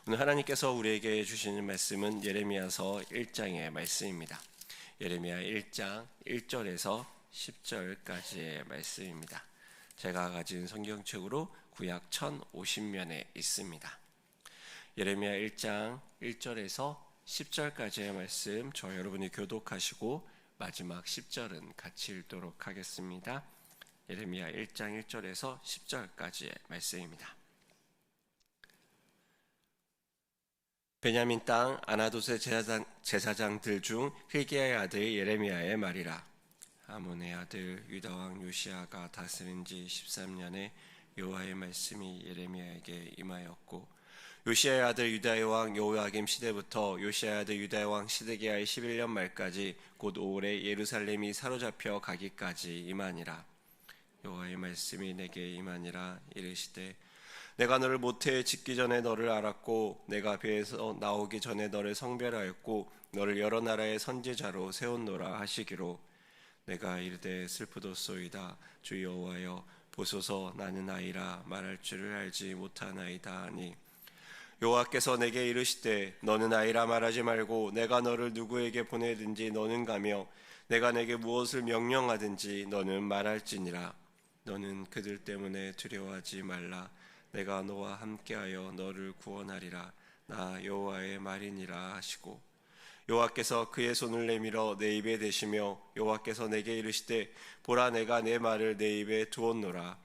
오늘 하나님께서 우리에게 주시는 말씀은 예레미야서 1장의 말씀입니다. 예레미야 1장 1절에서 10절까지의 말씀입니다. 제가 가진 성경책으로 구약 1050면에 있습니다. 예레미야 1장 1절에서 10절까지의 말씀, 저 여러분이 교독하시고 마지막 10절은 같이 읽도록 하겠습니다. 예레미야 1장 1절에서 10절까지의 말씀입니다. 베냐민 땅 아나돗의 제사장들 중 hil기야의 아들 예레미야의 말이라. 아몬의 아들 유다왕 요시야가 다스린 지 13년에 여호와의 말씀이 예레미야에게 임하였고, 요시야의 아들 유다의 왕 여호야김 시대부터 요시야의 아들 유다의 왕 시드기야의 11년 말까지 곧 5월에 예루살렘이 사로잡혀 가기까지 임하니라. 여호와의 말씀이 내게 임하니라. 이르시되 내가 너를 모태에 짓기 전에 너를 알았고, 내가 배에서 나오기 전에 너를 성별하였고, 너를 여러 나라의 선지자로 세웠노라 하시기로, 내가 이르되 슬프도소이다. 주 여호와여, 보소서 나는 아이라 말할 줄을 알지 못하나이다 하니, 여호와께서 내게 이르시되 너는 아이라 말하지 말고 내가 너를 누구에게 보내든지 너는 가며 내가 내게 무엇을 명령하든지 너는 말할지니라. 너는 그들 때문에 두려워하지 말라. 내가 너와 함께하여 너를 구원하리라. 나 여호와의 말이니라 하시고, 여호와께서 그의 손을 내밀어 내 입에 대시며 여호와께서 내게 이르시되 보라, 내가 내 말을 내 입에 두었노라.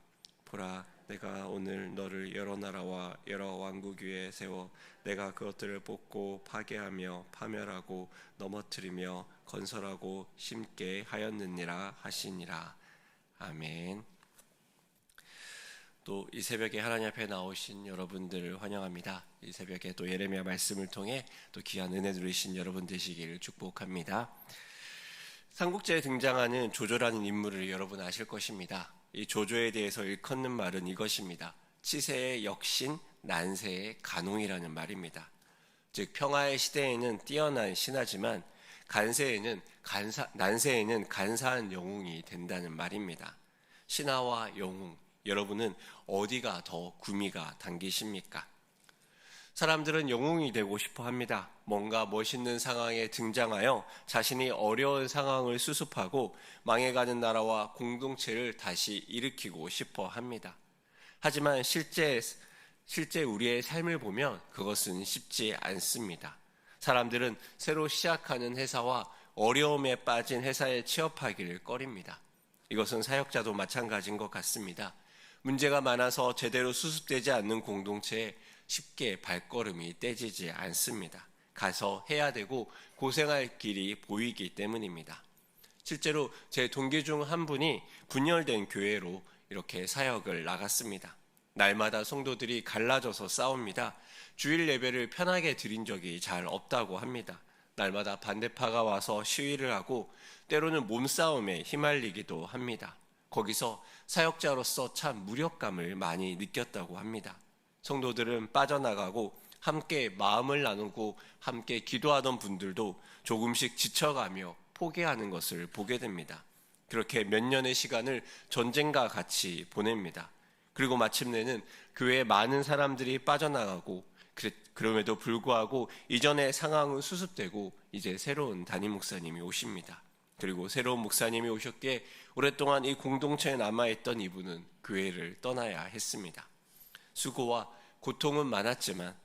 보라, 내가 오늘 너를 여러 나라와 여러 왕국 위에 세워 내가 그것들을 뽑고 파괴하며 파멸하고 넘어뜨리며 건설하고 심게 하였느니라 하시니라. 아멘. 또 이 새벽에 하나님 앞에 나오신 여러분들을 환영합니다. 이 새벽에 또 예레미야 말씀을 통해 또 귀한 은혜 누리신 여러분 되시기를 축복합니다. 삼국지에 등장하는 조조라는 인물을 여러분 아실 것입니다. 이 조조에 대해서 일컫는 말은 이것입니다. 치세의 역신, 난세의 간홍이라는 말입니다. 즉 평화의 시대에는 뛰어난 신하지만 난세에는 간사한 영웅이 된다는 말입니다. 신하와 영웅, 여러분은 어디가 더 구미가 당기십니까? 사람들은 영웅이 되고 싶어 합니다. 뭔가 멋있는 상황에 등장하여 자신이 어려운 상황을 수습하고 망해가는 나라와 공동체를 다시 일으키고 싶어 합니다. 하지만 실제 우리의 삶을 보면 그것은 쉽지 않습니다. 사람들은 새로 시작하는 회사와 어려움에 빠진 회사에 취업하기를 꺼립니다. 이것은 사역자도 마찬가지인 것 같습니다. 문제가 많아서 제대로 수습되지 않는 공동체에 쉽게 발걸음이 떼지지 않습니다. 가서 해야 되고 고생할 길이 보이기 때문입니다. 실제로 제 동기 중 한 분이 분열된 교회로 이렇게 사역을 나갔습니다. 날마다 성도들이 갈라져서 싸웁니다. 주일 예배를 편하게 드린 적이 잘 없다고 합니다. 날마다 반대파가 와서 시위를 하고 때로는 몸싸움에 휘말리기도 합니다. 거기서 사역자로서 참 무력감을 많이 느꼈다고 합니다. 성도들은 빠져나가고 함께 마음을 나누고 함께 기도하던 분들도 조금씩 지쳐가며 포기하는 것을 보게 됩니다. 그렇게 몇 년의 시간을 전쟁과 같이 보냅니다. 그리고 마침내는 교회에 많은 사람들이 빠져나가고, 그럼에도 불구하고 이전의 상황은 수습되고 이제 새로운 담임 목사님이 오십니다. 그리고 새로운 목사님이 오셨기에 오랫동안 이 공동체에 남아있던 이분은 교회를 떠나야 했습니다. 수고와 고통은 많았지만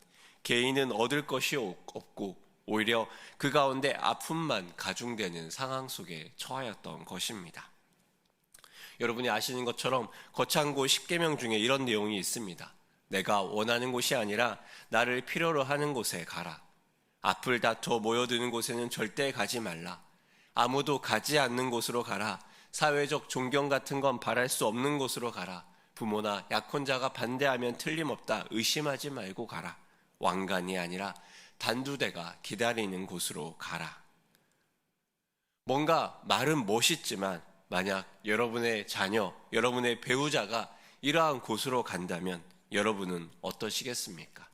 개인은 얻을 것이 없고 오히려 그 가운데 아픔만 가중되는 상황 속에 처하였던 것입니다. 여러분이 아시는 것처럼 거창고 10계명 중에 이런 내용이 있습니다. 내가 원하는 곳이 아니라 나를 필요로 하는 곳에 가라. 앞을 다퉈 모여드는 곳에는 절대 가지 말라. 아무도 가지 않는 곳으로 가라. 사회적 존경 같은 건 바랄 수 없는 곳으로 가라. 부모나 약혼자가 반대하면 틀림없다. 의심하지 말고 가라. 왕관이 아니라 단두대가 기다리는 곳으로 가라. 뭔가 말은 멋있지만 만약 여러분의 자녀, 여러분의 배우자가 이러한 곳으로 간다면 여러분은 어떠시겠습니까?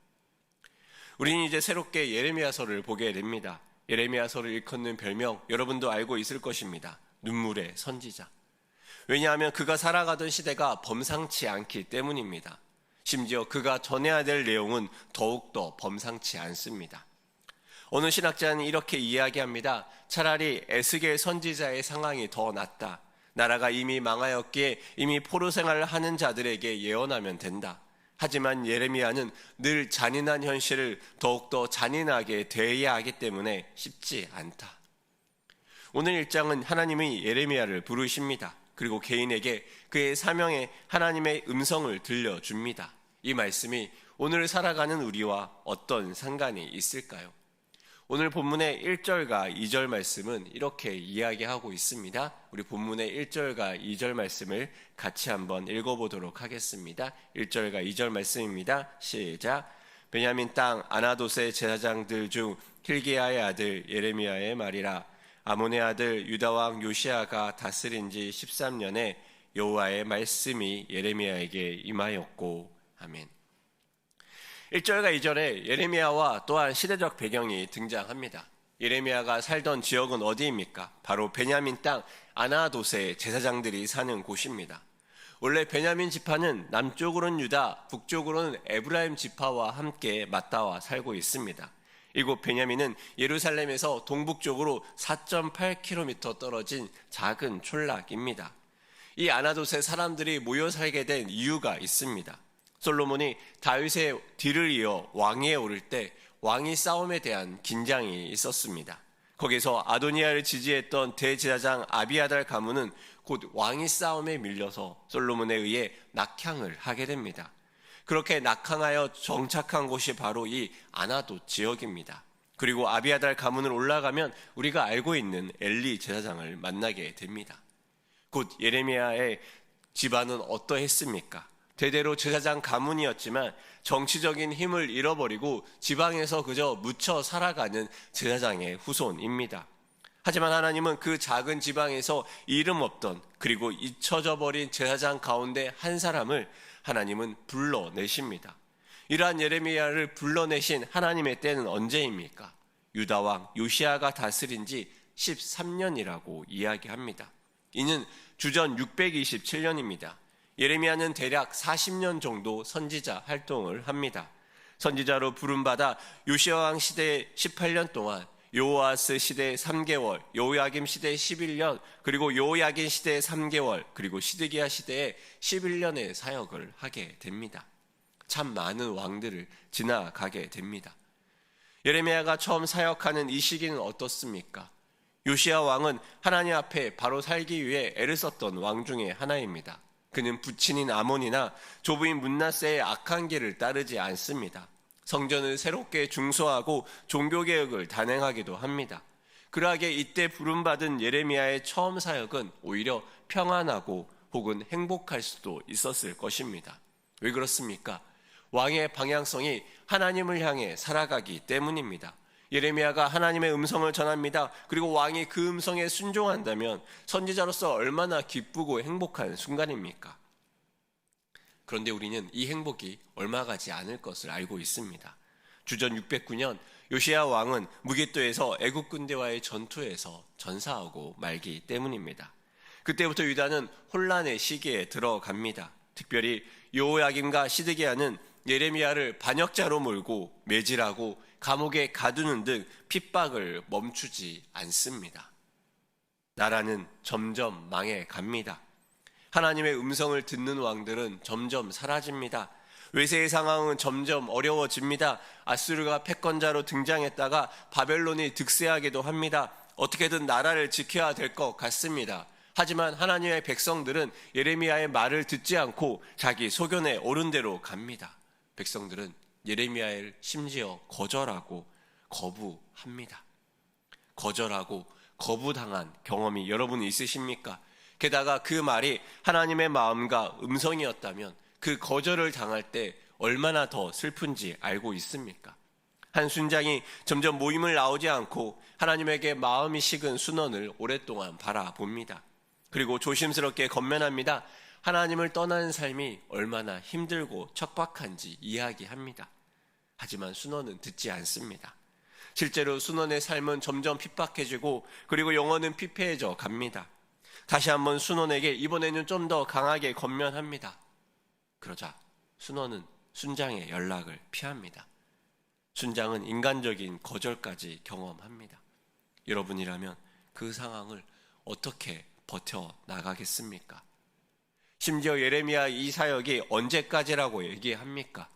우리는 이제 새롭게 예레미야서를 보게 됩니다. 예레미야서를 일컫는 별명 여러분도 알고 있을 것입니다. 눈물의 선지자. 왜냐하면 그가 살아가던 시대가 범상치 않기 때문입니다. 심지어 그가 전해야 될 내용은 더욱더 범상치 않습니다. 어느 신학자는 이렇게 이야기합니다. 차라리 에스겔 선지자의 상황이 더 낫다. 나라가 이미 망하였기에 이미 포로 생활을 하는 자들에게 예언하면 된다. 하지만 예레미야는 늘 잔인한 현실을 더욱더 잔인하게 대해야 하기 때문에 쉽지 않다. 오늘 1장은 하나님이 예레미야를 부르십니다. 그리고 개인에게 그의 사명에 하나님의 음성을 들려줍니다. 이 말씀이 오늘 살아가는 우리와 어떤 상관이 있을까요? 오늘 본문의 1절과 2절 말씀은 이렇게 이야기하고 있습니다. 우리 본문의 1절과 2절 말씀을 같이 한번 읽어보도록 하겠습니다. 1절과 2절 말씀입니다. 시작. 베냐민 땅 아나돗의 제사장들 중 힐기야의 아들 예레미야의 말이라. 아몬의 아들 유다왕 요시야가 다스린 지 13년에 여호와의 말씀이 예레미야에게 임하였고. 아멘. 1절과 2절에 예레미야와 또한 시대적 배경이 등장합니다. 예레미야가 살던 지역은 어디입니까? 바로 베냐민 땅 아나돗의 제사장들이 사는 곳입니다. 원래 베냐민 지파는 남쪽으로는 유다, 북쪽으로는 에브라임 지파와 함께 맞닿아 살고 있습니다. 이곳 베냐민은 예루살렘에서 동북쪽으로 4.8km 떨어진 작은 촌락입니다. 이 아나돗의 사람들이 모여 살게 된 이유가 있습니다. 솔로몬이 다윗의 뒤를 이어 왕위에 오를 때 왕위 싸움에 대한 긴장이 있었습니다. 거기서 아도니아를 지지했던 대제사장 아비아달 가문은 곧 왕위 싸움에 밀려서 솔로몬에 의해 낙향을 하게 됩니다. 그렇게 낙향하여 정착한 곳이 바로 이 아나돗 지역입니다. 그리고 아비아달 가문을 올라가면 우리가 알고 있는 엘리 제사장을 만나게 됩니다. 곧 예레미야의 집안은 어떠했습니까? 대대로 제사장 가문이었지만 정치적인 힘을 잃어버리고 지방에서 그저 묻혀 살아가는 제사장의 후손입니다. 하지만 하나님은 그 작은 지방에서 이름 없던 그리고 잊혀져 버린 제사장 가운데 한 사람을 하나님은 불러내십니다. 이러한 예레미야를 불러내신 하나님의 때는 언제입니까? 유다왕 요시야가 다스린 지 13년이라고 이야기합니다. 이는 주전 627년입니다. 예레미야는 대략 40년 정도 선지자 활동을 합니다. 선지자로 부름받아 요시야 왕 시대 18년 동안, 요아스 시대 3개월, 요야김 시대 11년, 그리고 요야긴 시대 3개월, 그리고 시드기야 시대에 11년의 사역을 하게 됩니다. 참 많은 왕들을 지나가게 됩니다. 예레미야가 처음 사역하는 이 시기는 어떻습니까? 요시야 왕은 하나님 앞에 바로 살기 위해 애를 썼던 왕 중에 하나입니다. 그는 부친인 아몬이나 조부인 므낫세의 악한 길을 따르지 않습니다. 성전을 새롭게 중소하고 종교개혁을 단행하기도 합니다. 그러하게 이때 부름받은 예레미야의 처음 사역은 오히려 평안하고 혹은 행복할 수도 있었을 것입니다. 왜 그렇습니까? 왕의 방향성이 하나님을 향해 살아가기 때문입니다. 예레미야가 하나님의 음성을 전합니다. 그리고 왕이 그 음성에 순종한다면 선지자로서 얼마나 기쁘고 행복한 순간입니까? 그런데 우리는 이 행복이 얼마 가지 않을 것을 알고 있습니다. 주전 609년 요시야 왕은 무깃도에서 애국 군대와의 전투에서 전사하고 말기 때문입니다. 그때부터 유다는 혼란의 시기에 들어갑니다. 특별히 여호야김과 시드기야는 예레미야를 반역자로 몰고 매질하고 감옥에 가두는 등 핍박을 멈추지 않습니다. 나라는 점점 망해갑니다. 하나님의 음성을 듣는 왕들은 점점 사라집니다. 외세의 상황은 점점 어려워집니다. 아수르가 패권자로 등장했다가 바벨론이 득세하기도 합니다. 어떻게든 나라를 지켜야 될 것 같습니다. 하지만 하나님의 백성들은 예레미야의 말을 듣지 않고 자기 소견에 옳은 대로 갑니다. 백성들은 예레미야를 심지어 거절하고 거부합니다. 거절하고 거부당한 경험이 여러분 있으십니까? 게다가 그 말이 하나님의 마음과 음성이었다면 그 거절을 당할 때 얼마나 더 슬픈지 알고 있습니까? 한 순장이 점점 모임을 나오지 않고 하나님에게 마음이 식은 순원을 오랫동안 바라봅니다. 그리고 조심스럽게 건면합니다. 하나님을 떠나는 삶이 얼마나 힘들고 척박한지 이야기합니다. 하지만 순원은 듣지 않습니다. 실제로 순원의 삶은 점점 핍박해지고 그리고 영혼은 피폐해져 갑니다. 다시 한번 순원에게 이번에는 좀 더 강하게 건면합니다. 그러자 순원은 순장의 연락을 피합니다. 순장은 인간적인 거절까지 경험합니다. 여러분이라면 그 상황을 어떻게 버텨나가겠습니까? 심지어 예레미야 이 사역이 언제까지라고 얘기합니까?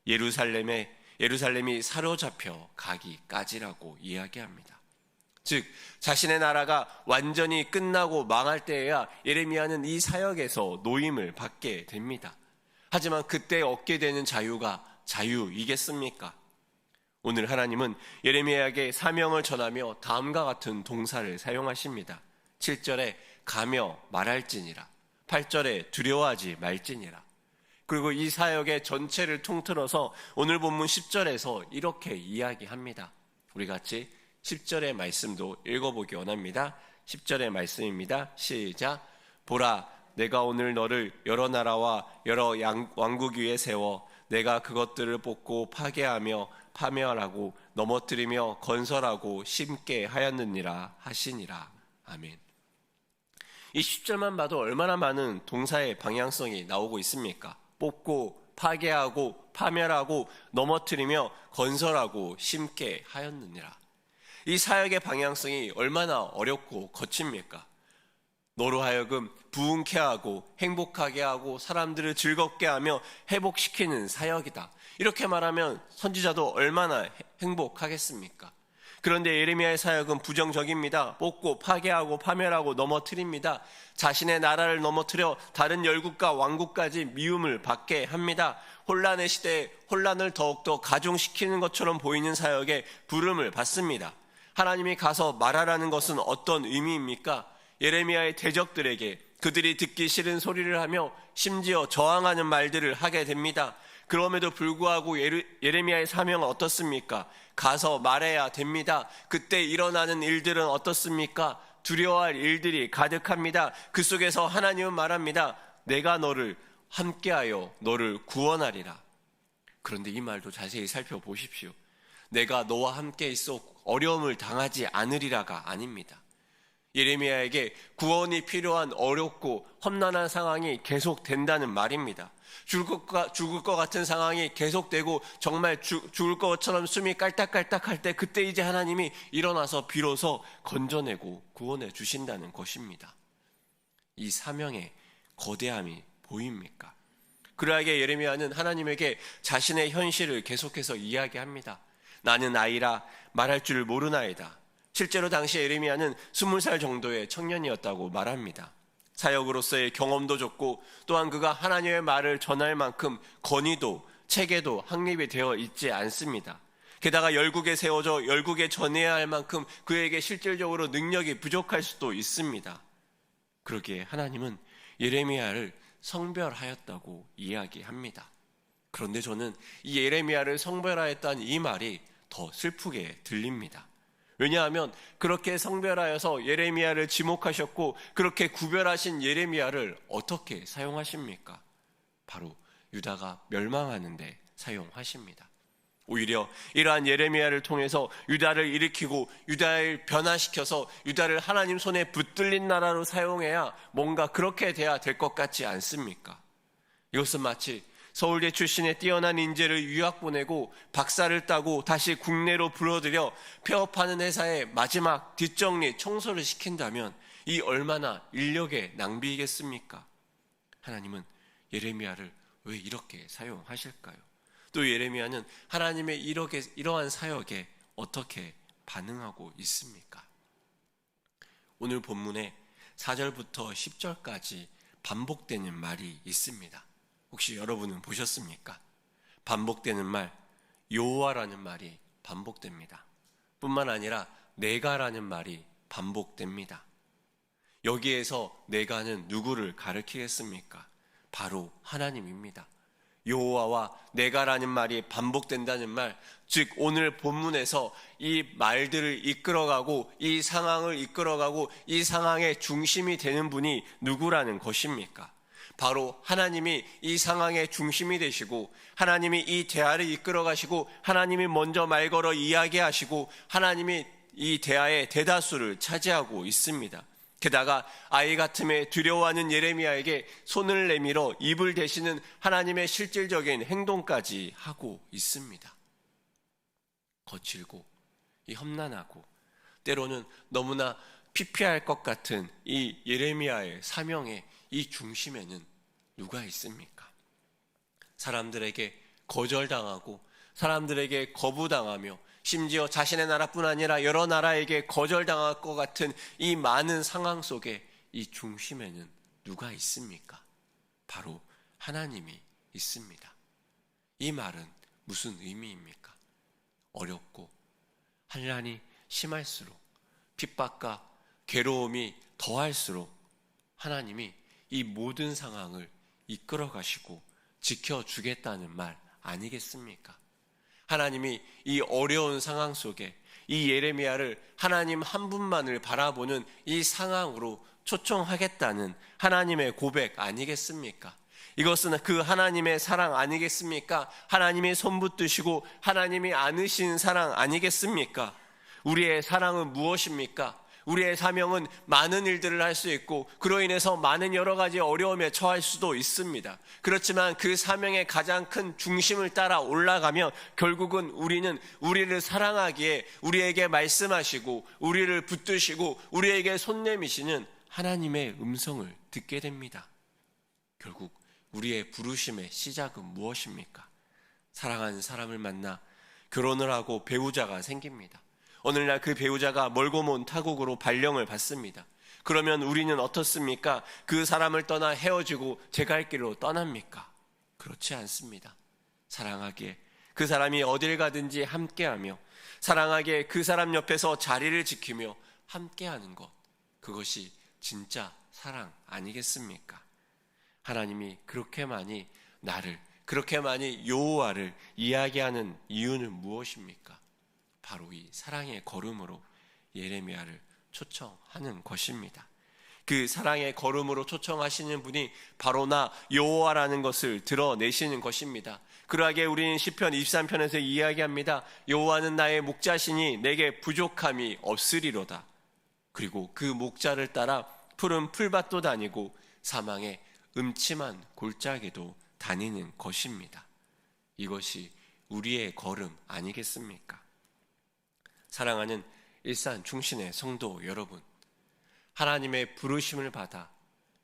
예루살렘이 사로잡혀 가기까지라고 이야기합니다. 즉 자신의 나라가 완전히 끝나고 망할 때에야 예레미야는 이 사역에서 노임을 받게 됩니다. 하지만 그때 얻게 되는 자유가 자유이겠습니까? 오늘 하나님은 예레미야에게 사명을 전하며 다음과 같은 동사를 사용하십니다. 7절에 가며 말할지니라, 8절에 두려워하지 말지니라. 그리고 이 사역의 전체를 통틀어서 오늘 본문 10절에서 이렇게 이야기합니다. 우리 같이 10절의 말씀도 읽어보기 원합니다. 10절의 말씀입니다. 시작. 보라, 내가 오늘 너를 여러 나라와 여러 왕국 위에 세워 내가 그것들을 뽑고 파괴하며 파멸하고 넘어뜨리며 건설하고 심게 하였느니라 하시니라. 아멘. 이 10절만 봐도 얼마나 많은 동사의 방향성이 나오고 있습니까? 뽑고 파괴하고 파멸하고 넘어뜨리며 건설하고 심게 하였느니라. 이 사역의 방향성이 얼마나 어렵고 거칩니까? 너로 하여금 부흥케 하고 행복하게 하고 사람들을 즐겁게 하며 회복시키는 사역이다. 이렇게 말하면 선지자도 얼마나 행복하겠습니까? 그런데 예레미야의 사역은 부정적입니다. 뽑고 파괴하고 파멸하고 넘어뜨립니다. 자신의 나라를 넘어뜨려 다른 열국과 왕국까지 미움을 받게 합니다. 혼란의 시대에 혼란을 더욱더 가중시키는 것처럼 보이는 사역에 부름을 받습니다. 하나님이 가서 말하라는 것은 어떤 의미입니까? 예레미야의 대적들에게 그들이 듣기 싫은 소리를 하며 심지어 저항하는 말들을 하게 됩니다. 그럼에도 불구하고 예레미야의 사명은 어떻습니까? 가서 말해야 됩니다. 그때 일어나는 일들은 어떻습니까? 두려워할 일들이 가득합니다. 그 속에서 하나님은 말합니다. 내가 너를 함께하여 너를 구원하리라. 그런데 이 말도 자세히 살펴보십시오. 내가 너와 함께 있어 어려움을 당하지 않으리라가 아닙니다. 예레미야에게 구원이 필요한 어렵고 험난한 상황이 계속된다는 말입니다. 죽을 것 같은 상황이 계속되고 정말 죽을 것처럼 숨이 깔딱깔딱할 때 그때 이제 하나님이 일어나서 비로소 건져내고 구원해 주신다는 것입니다. 이 사명의 거대함이 보입니까? 그러하게 예레미야는 하나님에게 자신의 현실을 계속해서 이야기합니다. 나는 아이라 말할 줄 모르나이다. 실제로 당시 예레미야는 20살 정도의 청년이었다고 말합니다. 사역으로서의 경험도 적고 또한 그가 하나님의 말을 전할 만큼 권위도 체계도 확립이 되어 있지 않습니다. 게다가 열국에 세워져 열국에 전해야 할 만큼 그에게 실질적으로 능력이 부족할 수도 있습니다. 그러기에 하나님은 예레미야를 성별하였다고 이야기합니다. 그런데 저는 이 예레미야를 성별하였다는 이 말이 더 슬프게 들립니다. 왜냐하면 그렇게 성별하여서 예레미야를 지목하셨고 그렇게 구별하신 예레미야를 어떻게 사용하십니까? 바로 유다가 멸망하는 데 사용하십니다. 오히려 이러한 예레미야를 통해서 유다를 일으키고 유다를 변화시켜서 유다를 하나님 손에 붙들린 나라로 사용해야 뭔가 그렇게 돼야 될 것 같지 않습니까? 이것은 마치 서울대 출신의 뛰어난 인재를 유학 보내고 박사를 따고 다시 국내로 불어들여 폐업하는 회사의 마지막 뒷정리 청소를 시킨다면 이 얼마나 인력의 낭비이겠습니까? 하나님은 예레미야를 왜 이렇게 사용하실까요? 또 예레미야는 하나님의 이러한 사역에 어떻게 반응하고 있습니까? 오늘 본문에 4절부터 10절까지 반복되는 말이 있습니다. 혹시 여러분은 보셨습니까? 반복되는 말, 여호와라는 말이 반복됩니다. 뿐만 아니라 내가라는 말이 반복됩니다. 여기에서 내가는 누구를 가리키겠습니까? 바로 하나님입니다. 여호와와 내가라는 말이 반복된다는 말, 즉 오늘 본문에서 이 말들을 이끌어가고 이 상황을 이끌어가고 이 상황의 중심이 되는 분이 누구라는 것입니까? 바로 하나님이 이 상황의 중심이 되시고 하나님이 이 대화를 이끌어 가시고 하나님이 먼저 말 걸어 이야기하시고 하나님이 이 대화의 대다수를 차지하고 있습니다. 게다가 아이 같음에 두려워하는 예레미야에게 손을 내밀어 입을 대시는 하나님의 실질적인 행동까지 하고 있습니다. 거칠고 험난하고 때로는 너무나 피폐할 것 같은 이 예레미야의 사명의 이 중심에는 누가 있습니까? 사람들에게 거절당하고 사람들에게 거부당하며 심지어 자신의 나라뿐 아니라 여러 나라에게 거절당할 것 같은 이 많은 상황 속에 이 중심에는 누가 있습니까? 바로 하나님이 있습니다. 이 말은 무슨 의미입니까? 어렵고 환난이 심할수록 핍박과 괴로움이 더할수록 하나님이 이 모든 상황을 이끌어 가시고 지켜주겠다는 말 아니겠습니까? 하나님이 이 어려운 상황 속에 이 예레미야를 하나님 한 분만을 바라보는 이 상황으로 초청하겠다는 하나님의 고백 아니겠습니까? 이것은 그 하나님의 사랑 아니겠습니까? 하나님이 손붙드시고 하나님이 안으신 사랑 아니겠습니까? 우리의 사랑은 무엇입니까? 우리의 사명은 많은 일들을 할 수 있고 그로 인해서 많은 여러 가지 어려움에 처할 수도 있습니다. 그렇지만 그 사명의 가장 큰 중심을 따라 올라가면 결국은 우리는 우리를 사랑하기에 우리에게 말씀하시고 우리를 붙드시고 우리에게 손 내미시는 하나님의 음성을 듣게 됩니다. 결국 우리의 부르심의 시작은 무엇입니까? 사랑하는 사람을 만나 결혼을 하고 배우자가 생깁니다. 오늘날 그 배우자가 멀고 먼 타국으로 발령을 받습니다. 그러면 우리는 어떻습니까? 그 사람을 떠나 헤어지고 제 갈 길로 떠납니까? 그렇지 않습니다. 사랑하기에 그 사람이 어딜 가든지 함께하며 사랑하기에 그 사람 옆에서 자리를 지키며 함께하는 것, 그것이 진짜 사랑 아니겠습니까? 하나님이 그렇게 많이 나를, 그렇게 많이 여호와를 이야기하는 이유는 무엇입니까? 바로 이 사랑의 걸음으로 예레미야를 초청하는 것입니다. 그 사랑의 걸음으로 초청하시는 분이 바로 나 여호와라는 것을 드러내시는 것입니다. 그러하기에 우리는 시편 23편에서 이야기합니다. 여호와는 나의 목자시니 내게 부족함이 없으리로다. 그리고 그 목자를 따라 푸른 풀밭도 다니고 사망의 음침한 골짜기도 다니는 것입니다. 이것이 우리의 걸음 아니겠습니까? 사랑하는 일산 충신의 성도 여러분, 하나님의 부르심을 받아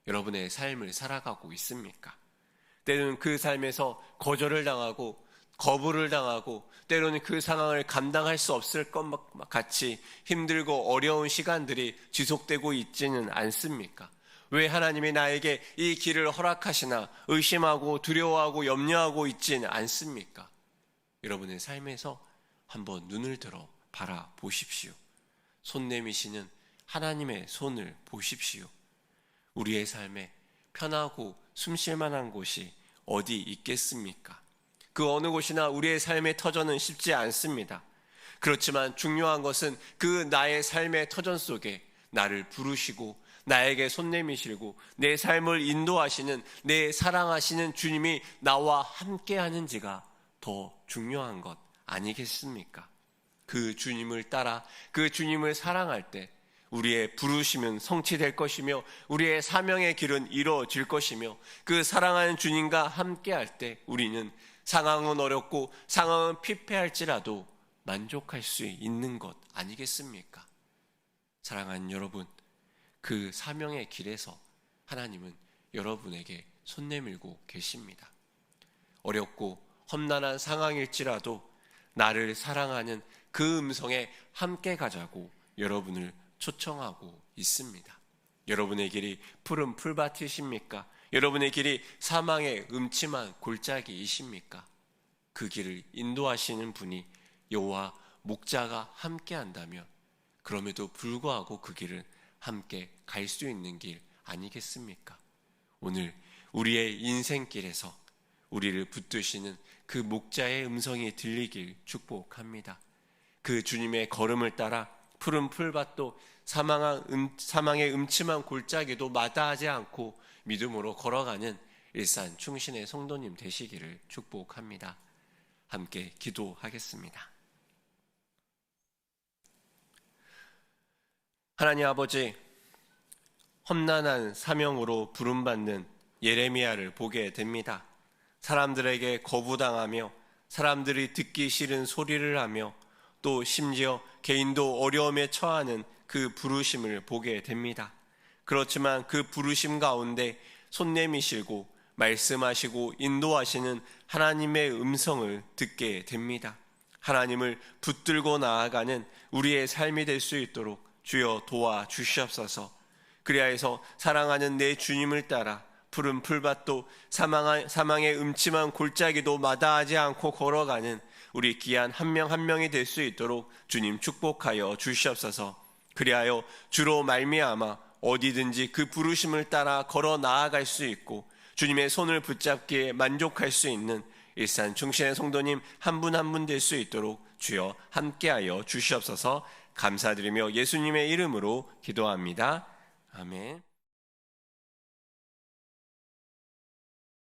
여러분의 삶을 살아가고 있습니까? 때로는 그 삶에서 거절을 당하고 거부를 당하고 때로는 그 상황을 감당할 수 없을 것 같이 힘들고 어려운 시간들이 지속되고 있지는 않습니까? 왜 하나님이 나에게 이 길을 허락하시나 의심하고 두려워하고 염려하고 있지는 않습니까? 여러분의 삶에서 한번 눈을 들어 바라보십시오. 손 내미시는 하나님의 손을 보십시오. 우리의 삶에 편하고 숨쉴 만한 곳이 어디 있겠습니까? 그 어느 곳이나 우리의 삶의 터전은 쉽지 않습니다. 그렇지만 중요한 것은 그 나의 삶의 터전 속에 나를 부르시고 나에게 손 내미시고 내 삶을 인도하시는 내 사랑하시는 주님이 나와 함께 하는지가 더 중요한 것 아니겠습니까? 그 주님을 따라 그 주님을 사랑할 때 우리의 부르심은 성취될 것이며 우리의 사명의 길은 이루어질 것이며 그 사랑하는 주님과 함께할 때 우리는 상황은 어렵고 상황은 피폐할지라도 만족할 수 있는 것 아니겠습니까? 사랑하는 여러분, 그 사명의 길에서 하나님은 여러분에게 손 내밀고 계십니다. 어렵고 험난한 상황일지라도 나를 사랑하는 그 음성에 함께 가자고 여러분을 초청하고 있습니다. 여러분의 길이 푸른 풀밭이십니까? 여러분의 길이 사망의 음침한 골짜기이십니까? 그 길을 인도하시는 분이 여호와 목자가 함께 한다면 그럼에도 불구하고 그 길은 함께 갈 수 있는 길 아니겠습니까? 오늘 우리의 인생길에서 우리를 붙드시는 그 목자의 음성이 들리길 축복합니다. 그 주님의 걸음을 따라 푸른 풀밭도 사망의 음침한 골짜기도 마다하지 않고 믿음으로 걸어가는 일산 충신의 성도님 되시기를 축복합니다. 함께 기도하겠습니다. 하나님 아버지, 험난한 사명으로 부름받는 예레미야를 보게 됩니다. 사람들에게 거부당하며 사람들이 듣기 싫은 소리를 하며 또 심지어 개인도 어려움에 처하는 그 부르심을 보게 됩니다. 그렇지만 그 부르심 가운데 손 내미시고 말씀하시고 인도하시는 하나님의 음성을 듣게 됩니다. 하나님을 붙들고 나아가는 우리의 삶이 될 수 있도록 주여 도와주시옵소서. 그리하여서 사랑하는 내 주님을 따라 푸른 풀밭도 사망의 음침한 골짜기도 마다하지 않고 걸어가는 우리 귀한 한 명 한 명이 될 수 있도록 주님 축복하여 주시옵소서. 그리하여 주로 말미암아 어디든지 그 부르심을 따라 걸어 나아갈 수 있고 주님의 손을 붙잡기에 만족할 수 있는 일산 충신의 성도님 한 분 한 분 될 수 있도록 주여 함께하여 주시옵소서. 감사드리며 예수님의 이름으로 기도합니다. 아멘.